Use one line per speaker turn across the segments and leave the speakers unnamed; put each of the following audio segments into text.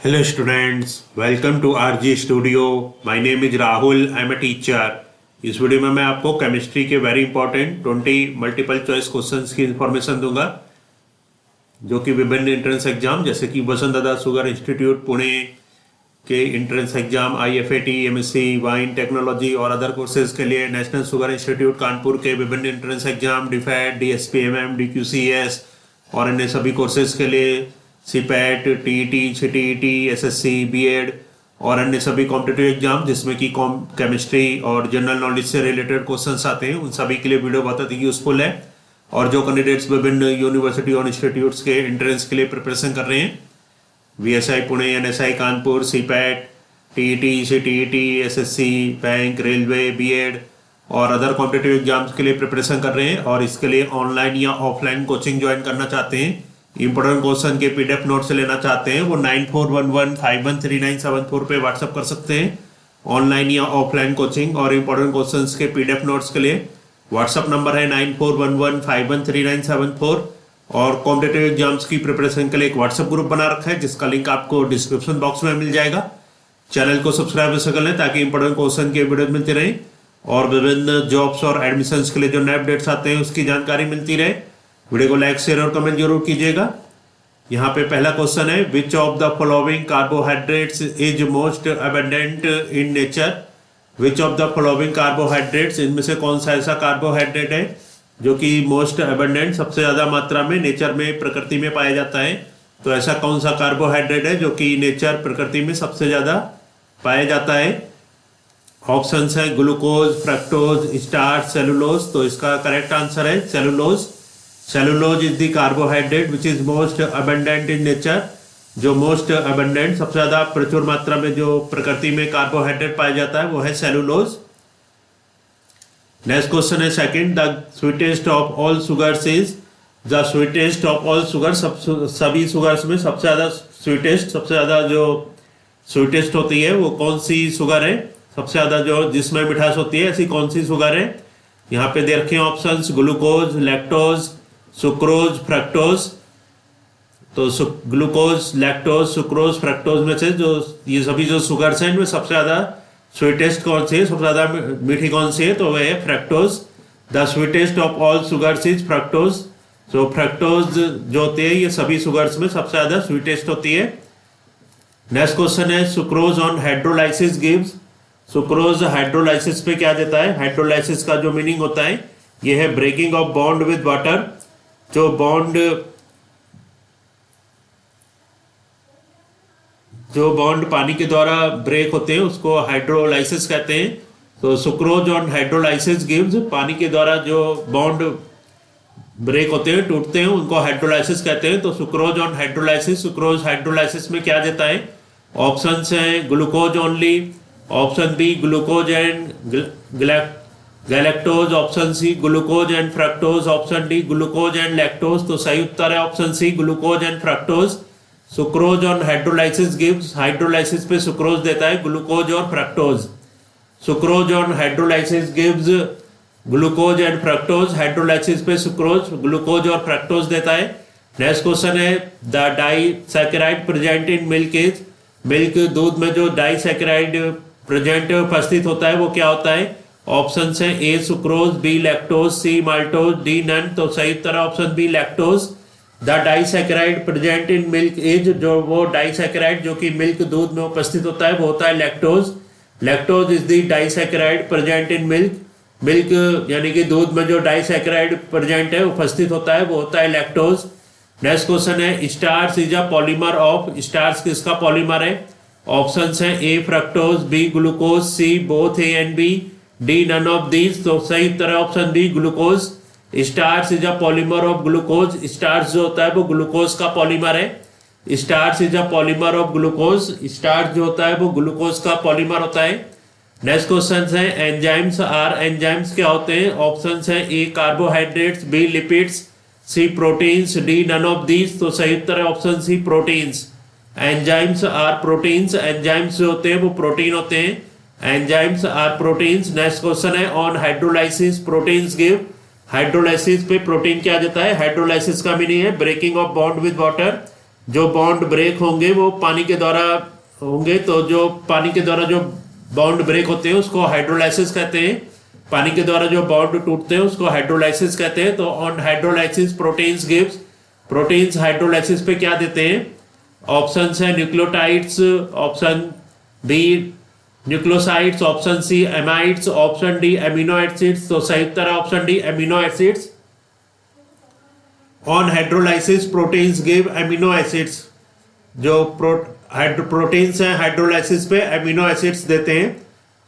Hello students, welcome to RG Studio. My name is Rahul. I am a teacher. इस video में मैं आपको chemistry के very important 20 multiple choice questions की information दूंगा जो कि विभिन्न एंट्रेंस एग्जाम जैसे कि वसुंधरा शुगर इंस्टीट्यूट पुणे के entrance exam IFAT, MSc, wine technology और अदर कोर्सेज के लिए नेशनल शुगर इंस्टीट्यूट कानपुर के विभिन्न entrance exam DFAT, DSPMM, DQCS और अन्य सभी कोर्सेज के लिए CPAT, TET, CTET, SSC, BEd और अन्य सभी कॉम्पिटिटिव एग्जाम जिसमें कि केमिस्ट्री और जनरल नॉलेज से रिलेटेड क्वेश्चंस आते हैं, उन सभी के लिए वीडियो बहुत ही यूजफुल है। और जो कैंडिडेट्स विभिन्न यूनिवर्सिटी और इंस्टीट्यूट्स के एंट्रेंस के लिए प्रिपरेशन कर रहे हैं, VSI Pune, NSI Kanpur, CPAT, TET, CTET, SSC, bank, railway, BEd और अदर कॉम्पिटिटिव एग्जाम्स के लिए प्रिपरेशन कर रहे हैं और इसके लिए ऑनलाइन या ऑफलाइन कोचिंग ज्वाइन करना चाहते हैं, इंपोर्टेंट क्वेश्चन के PDF नोट से लेना चाहते हैं, वो 9411513974 पे व्हाट्सअप कर सकते हैं। ऑनलाइन या ऑफलाइन कोचिंग और इंपोर्टेंट क्वेश्चंस के PDF नोट्स के लिए व्हाट्सअप नंबर है 9411513974 और कॉम्पिटिटिव एग्जाम्स की प्रिपरेशन के लिए एक व्हाट्सएप ग्रुप बना रखा है जिसका लिंक आपको डिस्क्रिप्शन बॉक्स में मिल जाएगा। चैनल को सब्सक्राइब कर लें ताकि इंपोर्टेंट क्वेश्चन के वीडियो मिलती रहे और विभिन्न जॉब्स और एडमिशंस के लिए जो नए अपडेट्स आते हैं उसकी जानकारी मिलती रहे। वीडियो को लाइक, शेयर और कमेंट जरूर कीजिएगा। यहाँ पे पहला क्वेश्चन है, which of the following carbohydrates is most abundant in nature. Which of the following carbohydrates, इनमें से कौन सा ऐसा कार्बोहाइड्रेट है जो कि मोस्ट अबंडेंट, सबसे ज्यादा मात्रा में नेचर में, प्रकृति में पाया जाता है। तो ऐसा कौन सा कार्बोहाइड्रेट है जो कि नेचर, प्रकृति में सबसे ज्यादा पाया जाता है। ऑप्शंस है ग्लूकोज, फ्रक्टोज, स्टार्च, सेलुलोज। तो इसका करेक्ट आंसर है cellulose. Cellulose is the carbohydrate which is most abundant in nature. जो मोस्ट अबंडेंट, सबसे ज्यादा प्रचुर मात्रा में जो प्रकृति में कार्बोहाइड्रेट पाया जाता है वो है सेलुलोज। नेक्स्ट क्वेश्चन है second, the sweetest of all sugars is. The sweetest of all sugar, सभी शुगर्स में सबसे ज्यादा स्वीटेस्ट, सबसे ज्यादा जो स्वीटेस्ट होती है वो कौन सी शुगर है, सबसे ज्यादा जो जिसमें मिठास होती है ऐसी कौन सी शुगर है। यहाँ पे दे रखे हैं options, glucose, lactose, sucrose, fructose. तो ग्लूकोज, लैक्टोज, सुक्रोज, फ्रक्टोज में से जो ये सभी जो शुगर्स हैं इनमें सबसे ज्यादा स्वीटेस्ट कौन सी है, सबसे ज्यादा मीठी कौन सी है, तो वह है fructose. The sweetest of all sugars is fructose. तो फ्रक्टोज जो होती है ये सभी शुगर्स में सबसे ज्यादा स्वीटेस्ट होती है। नेक्स्ट क्वेश्चन है, sucrose on hydrolysis gives. Sucrose hydrolysis पे क्या देता है। हाइड्रोलाइसिस का जो मीनिंग होता है ये है breaking of bond with water. जो बॉन्ड पानी के द्वारा ब्रेक होते हैं उसको हाइड्रोलाइसिस कहते हैं। तो सुक्रोज ऑन हाइड्रोलाइसिस गिव्स, पानी के द्वारा जो बॉन्ड ब्रेक होते हैं, टूटते हैं, उनको हाइड्रोलाइसिस कहते हैं। तो sucrose on hydrolysis, sucrose hydrolysis में क्या देता है। ऑप्शंस हैं glucose only, option B glucose and galactose, option C glucose and fructose, option D glucose and lactose. तो सही उत्तर है option C glucose and fructose. Sucrose on hydrolysis gives, hydrolysis पे सुक्रोज देता है ग्लूकोज और fructose. Sucrose on hydrolysis gives glucose and fructose, hydrolysis पे sucrose, glucose और फ्रक्टोज देता है। नेक्स्ट क्वेश्चन है, the disaccharide present in milk is. Milk, दूध में जो डाइसैकेराइड प्रेजेंट उपस्थित होता है वो क्या होता है। ऑप्शन है A sucrose, B lactose, C maltose, D none. तो सही उत्तर है option B lactose. The disaccharide present in milk is, जो वो डाइसैकेराइड जो कि मिल्क, दूध में उपस्थित होता है वो होता है lactose. Lactose is the disaccharide present in milk. Milk यानी कि दूध में जो डाइसैकेराइड प्रेजेंट है, उपस्थित होता है, वो होता है लैक्टोज। नेक्स्ट क्वेश्चन है, starch is a polymer of. Starch किसका पॉलीमर है। ऑप्शन है A fructose, B glucose, C both A and B, D none of these. तो सही उत्तर है option D glucose. Starch is a polymer of glucose. Starch जो होता है वो ग्लूकोज का पॉलीमर है। Starch is a polymer of glucose. Starch जो होता है वो ग्लूकोज का पॉलीमर होता है। नेक्स्ट क्वेश्चन है, एंजाइम्स आर। एंजाइम्स क्या होते हैं। ऑप्शन है A carbohydrates, B lipids, C proteins, D none of these. तो सही उत्तर है option C proteins. Enzymes are proteins. Enzymes जो होते हैं वो प्रोटीन होते हैं। Enzymes are proteins. Next question है, on hydrolysis proteins give. Hydrolysis पे प्रोटीन क्या देता है। हाइड्रोलाइसिस का मीनिंग है breaking of bond with water. जो बॉन्ड ब्रेक होंगे वो पानी के द्वारा होंगे, तो जो पानी के द्वारा जो बॉन्ड ब्रेक होते हैं उसको हाइड्रोलाइसिस कहते हैं। पानी के द्वारा जो बॉन्ड टूटते हैं उसको हाइड्रोलाइसिस कहते हैं। तो on hydrolysis proteins gives, proteins hydrolysis पे क्या देते हैं? ऑप्शंस है nucleotides, option B nucleosides, option C amides, option D amino acids. तो सही उत्तर है option D amino acids. On hydrolysis proteins give amino acids, जो प्रोटीन्स हैं हाइड्रोलाइसिस पे एमिनो एसिड्स देते हैं।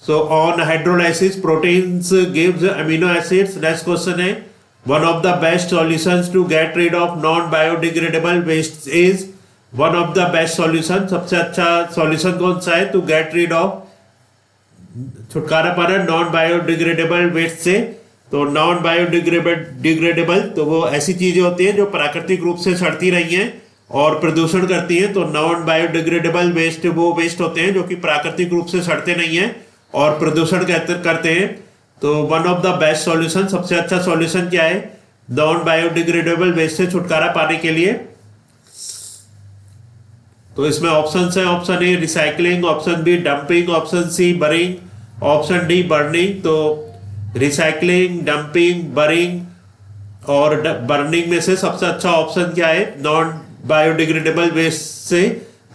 So on hydrolysis proteins gives amino acids. Next question है one of the best solutions to get rid of non biodegradable waste is, one of the best solution, सबसे अच्छा solution कौन सा है to get rid of, छुटकारा पाना non biodegradable waste से? तो नॉन बायोडिग्रेडेबल तो वो ऐसी चीजें होती हैं जो प्राकृतिक रूप से सड़ती रही हैं और प्रदूषण करती हैं। तो नॉन बायोडिग्रेडेबल वेस्ट वो वेस्ट होते हैं जो कि प्राकृतिक रूप से सड़ते नहीं हैं और प्रदूषण करते हैं। तो one of the best solution, सबसे अच्छा सॉल्यूशन क्या है नॉन बायोडिग्रेडेबल वेस्ट से छुटकारा पाने के लिए? तो इसमें ऑप्शन है, option A recycling, option B dumping, option C burying, option D burning. तो रिसाइकलिंग, डंपिंग, बरिंग और बर्निंग में से सबसे अच्छा ऑप्शन क्या है नॉन बायोडिग्रेडेबल वेस्ट से?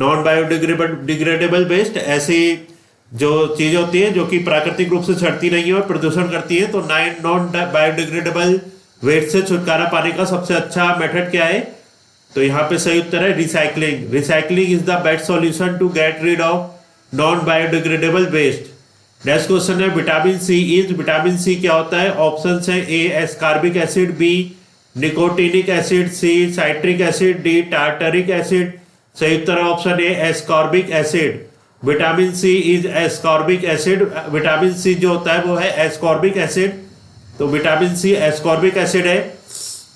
नॉन बायोडिग्रेडेबल वेस्ट ऐसी जो चीजें होती हैं जो कि प्राकृतिक रूप से सड़ती नहीं है और प्रदूषण करती है। तो नॉन बायोडिग्रेडेबल वेस्ट से छुटकारा पाने का सबसे अच्छा मेथड क्या है? तो यहाँ पे सही उत्तर है recycling. Recycling is the best solution to get rid of non biodegradable waste. Next question है vitamin C is, vitamin C क्या होता है? ऑप्शन है A ascorbic acid, B nicotinic acid, C citric acid, D tartaric acid. सही उत्तर है option A ascorbic acid. Vitamin C is ascorbic acid. Vitamin C जो होता है वो है एस्कॉर्बिक एसिड। तो विटामिन सी एस्कॉर्बिक एसिड है।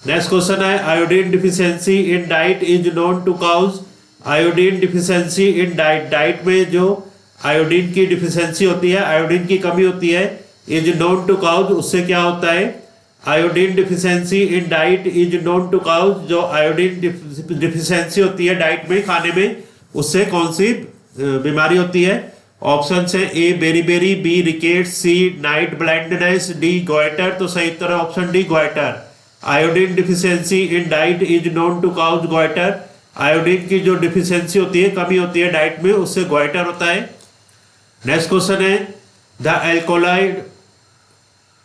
नेक्स्ट क्वेश्चन है iodine deficiency in diet is known to cause. Iodine deficiency in diet, diet में जो आयोडीन की डिफिशियंसी होती है, आयोडीन की कमी होती है, इज नोन टू काउज, उससे क्या होता है? Iodine deficiency in diet is known to cause, जो आयोडीन डिफिशियंसी होती है डाइट में, खाने में, उससे कौन सी बीमारी होती है? ऑप्शन है A beriberi, B rickets, C night blindness, D goitre. तो सही उत्तर है option D goitre. Iodine deficiency in diet is known to cause goitre. Iodine की जो डिफिशियंसी होती है, कमी होती है डाइट में, उससे गोइटर होता है। नेक्स्ट क्वेश्चन है the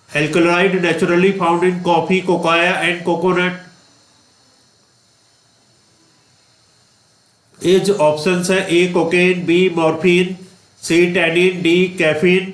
alkaloid naturally found in coffee, cocoa and coconut is, option है A cocaine, B morphine, C tannin, D caffeine.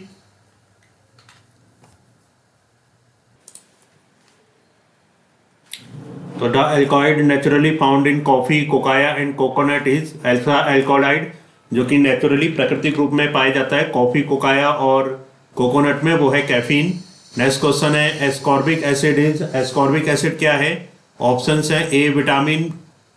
तो the alkaloid naturally found in coffee, cocoa and coconut is, ऐसा alkaloid जो कि naturally प्राकृतिक रूप में पाया जाता है कॉफी, कोकाया और कोकोनट में, वो है कैफीन। नेक्स्ट क्वेश्चन है ascorbic acid is, ascorbic acid क्या है? ऑप्शन है A vitamin,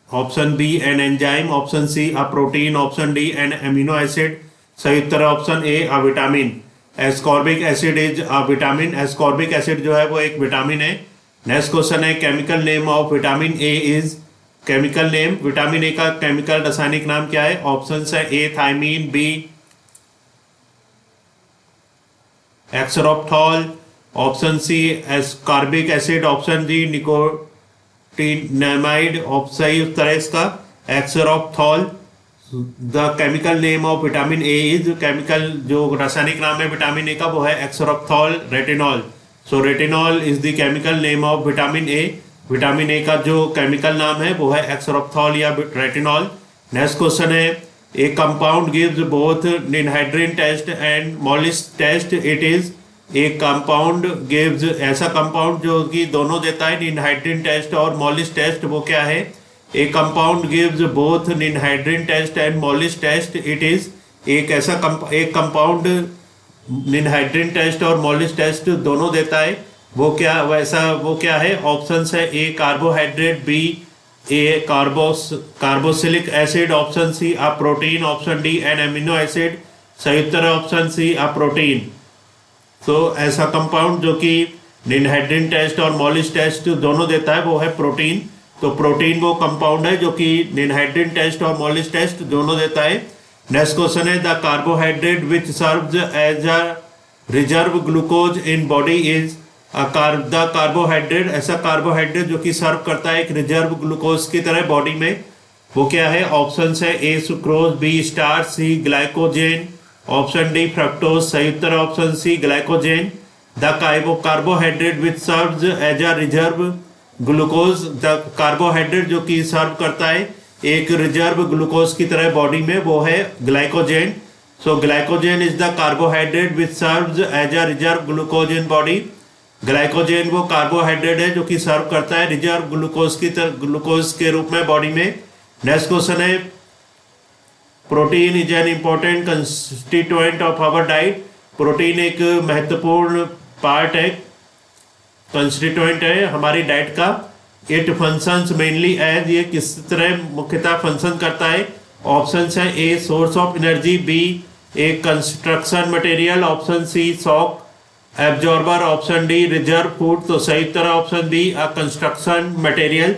option B an enzyme, option C a protein, option D an amino acid. सही उत्तर है option A a vitamin. Ascorbic acid is a vitamin. Ascorbic acid जो है वो एक विटामिन है। नेक्स्ट क्वेश्चन है chemical name of vitamin A is, chemical name vitamin A का केमिकल रासायनिक नाम क्या है? ऑप्शन है A thiamine, B axerophthol, option C ascorbic acid, option D nicotinamide. सही उत्तर है इसका axerophthol. The chemical name of vitamin A is, chemical जो रासायनिक नाम है विटामिन ए का वो है axerophthol retinol. So retinol is the chemical name of vitamin A. Vitamin A का जो केमिकल नाम है वो है एक्सरोप्थॉल या रेटिनॉल। नेक्स्ट क्वेश्चन है a compound gives both ninhydrin test and Molisch test, it is. एक कंपाउंड गिव्स, ऐसा कंपाउंड जो कि दोनों देता है निनहाइड्रिन टेस्ट और मॉलिस टेस्ट, वो क्या है? A compound gives both ninhydrin test and Molisch test, it is. एक ऐसा एक कंपाउंड निनहाइड्रिन टेस्ट और मॉलिस टेस्ट दोनों देता है, वो क्या है? ऑप्शन है A carbohydrate, B a carboxylic acid, option C a protein, option D an amino acid. सही उत्तर है ऑप्शन सी अ प्रोटीन। तो ऐसा कंपाउंड जो कि निनहाइड्रिन टेस्ट और मॉलिस टेस्ट दोनों देता है वो है प्रोटीन। तो प्रोटीन वो कंपाउंड है जो कि निनहाइड्रिन टेस्ट और मॉलिस टेस्ट दोनों देता है। नेक्स्ट क्वेश्चन है the carbohydrate which serves as a reserve glucose in body is the carbohydrate, ऐसा कार्बोहाइड्रेट जो कि सर्व करता है एक रिजर्व ग्लूकोज की तरह बॉडी में, वो क्या है? ऑप्शन है A sucrose, B starch, C glycogen, option D fructose. सही उत्तर option C glycogen. The carbohydrate which serves as a reserve glucose, the carbohydrate जो कि सर्व करता है एक रिजर्व ग्लूकोज की तरह बॉडी में, वो है glycogen. So glycogen is the carbohydrate which serves as a reserve glucose in body. Glycogen वो कार्बोहाइड्रेट है जो कि सर्व करता है रिजर्व ग्लूकोज की तरह, ग्लूकोज के रूप में बॉडी में। नेक्स्ट क्वेश्चन है protein is an important constituent of our diet. Protein एक महत्वपूर्ण पार्ट है, कंस्टिट्यूएंट है हमारी डाइट का। इट फंक्शंस मेनली एज, ये किस तरह मुख्यतः फंक्शन करता है? ऑप्शन है A source of energy, B a construction material, option C shock absorber, option D reserve food. तो सही उत्तर option B a construction material.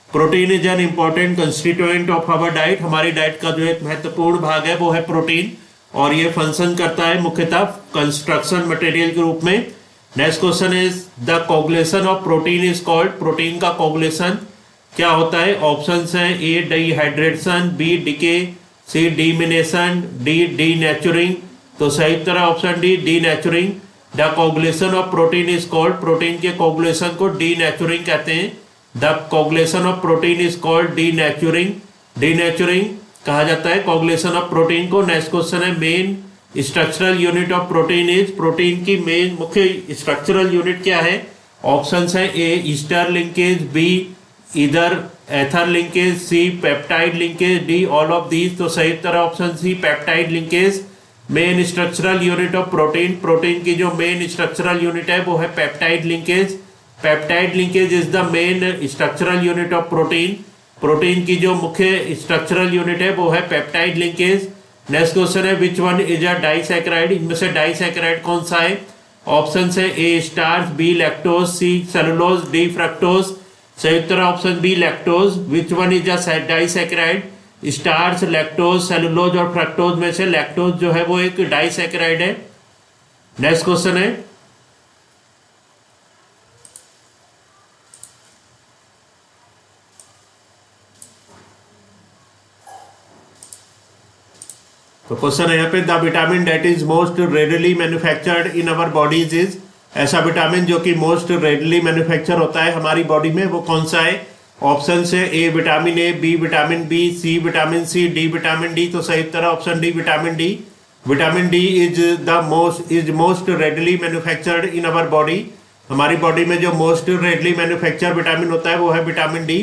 Protein is an important constituent of our diet, हमारी diet का जो एक महत्वपूर्ण भाग है वो है प्रोटीन, और ये फंक्शन करता है मुख्यतः कंस्ट्रक्शन मटेरियल के रूप में। Next question is the coagulation of protein is called. Protein का कोगुलेशन क्या होता है? ऑप्शन है A dehydration, B decay, C deamination, D denaturing. तो सही उत्तर option D denaturing. The coagulation of protein is called, protein के कोगुलेशन को डीनेचुरिंग कहते हैं। The coagulation of protein is called denaturing, denaturing कहा जाता है कोगुलेशन ऑफ प्रोटीन को। नेक्स्ट क्वेश्चन है main structural unit of protein is. Protein की मेन मुख्य स्ट्रक्चरल यूनिट क्या है? ऑप्शन है A ester linkage, B ether ether linkage, C peptide linkage, D all of these. तो सही उत्तर option C peptide linkage. Main structural unit of protein, protein की जो मेन स्ट्रक्चरल यूनिट है वो है peptide linkage. Peptide linkage is the main structural unit of protein. Protein की जो मुख्य स्ट्रक्चरल यूनिट है वो है पेप्टाइड लिंकेज। नेक्स्ट क्वेश्चन है which one is a disaccharide. इनमें से डाइसैकेराइड कौन सा है? ऑप्शन है A starch, B lactose, C cellulose, D fructose. सही उत्तर option B lactose. Which one is a disaccharide? Starch, lactose, cellulose और फ्रक्टोज में से लैक्टोज जो है वो एक डाइसैकेराइड है। नेक्स्ट क्वेश्चन है तो क्वेश्चन है यहाँ पे the vitamin that is most readily manufactured in our bodies is. ऐसा विटामिन जो कि मोस्ट रेडली मैन्युफैक्चर होता है हमारी बॉडी में वो कौन सा है? ऑप्शन से A vitamin A, B vitamin B, C vitamin C, D vitamin D. तो सही उत्तर option D vitamin D. Vitamin D is most readily manufactured in our body. हमारी बॉडी में जो मोस्ट रेडली मैन्युफैक्चर विटामिन होता है वो है विटामिन डी।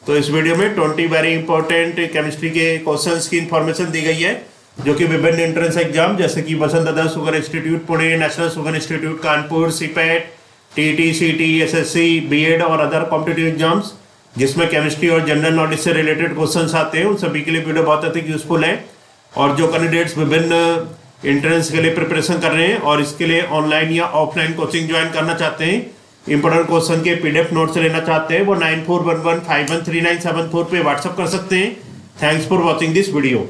तो इस वीडियो में 20 वेरी इंपॉर्टेंट केमिस्ट्री के क्वेश्चंस की इंफॉर्मेशन दी गई है जो कि विभिन्न एंट्रेंस एग्जाम जैसे कि वसंत दादा sugar institute Pune, national sugar institute Kanpur, CIPET, TT, सीटी, एसएससी, बीएड और अदर कॉम्पिटिटिव एग्जाम्स जिसमें केमिस्ट्री और जनरल नॉलेज से रिलेटेड क्वेश्चंस आते हैं, उन सभी के लिए वीडियो बहुत अधिक यूजफुल है। और जो कैंडिडेट्स विभिन्न एंट्रेंस के लिए प्रिपरेशन कर रहे हैं और इसके लिए ऑनलाइन या ऑफलाइन कोचिंग ज्वाइन करना चाहते हैं, इंपॉर्टेंट क्वेश्चन के पीडीएफ नोट्स लेना चाहते हैं, वो 9411513974 पे व्हाट्सअप कर सकते हैं। Thanks for watching this video.